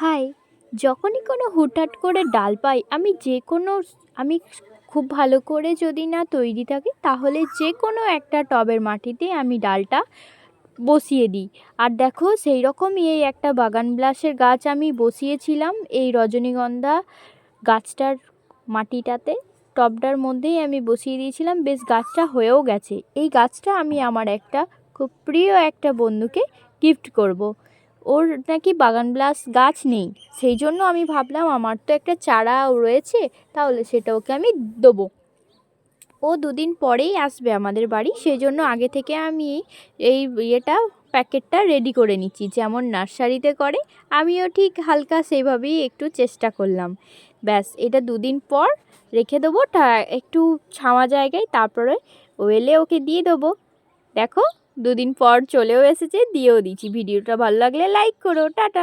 High! যখনই কোনো হুটহাট করে ডাল পাই, আমি খুব ভালো করে যদি না তৈরি থাকি তাহলে যে কোনো একটা টবের মাটিতে আমি ডালটা বসিয়ে দিই। আর দেখো সেই রকমই এই একটা বাগান বিলাসের গাছ আমি বসিয়েছিলাম এই রজনীগন্ধা গাছটার মাটিটাতে, টবটার মধ্যেই আমি বসিয়ে দিয়েছিলাম, বেশ গাছটা হয়েও গেছে। এই গাছটা আমি আমার একটা খুব প্রিয় একটা বন্ধুকে গিফট করব। ওর নাকি বাগানবিলাস গাছ নেই, সেই জন্য আমি ভাবলাম আমার তো একটা চারাও রয়েছে, তাহলে সেটা ওকে আমি দেবো। ও দুদিন পরেই আসবে আমাদের বাড়ি, সেই জন্য আগে থেকে আমি এই প্যাকেটটা রেডি করে নিচ্ছি, যেমন নার্সারিতে করে আমিও ঠিক হালকা সেইভাবেই একটু চেষ্টা করলাম। ব্যাস, এটা দুদিন পর রেখে দেবো একটু ছাওয়া জায়গায়, তারপরে ও এলে ওকে দিয়ে দেবো। দেখো, দুদিন পর চলেও এসেছে, দিয়েও দিচ্ছি। ভিডিওটা ভালো লাগলে লাইক করো, টাটা।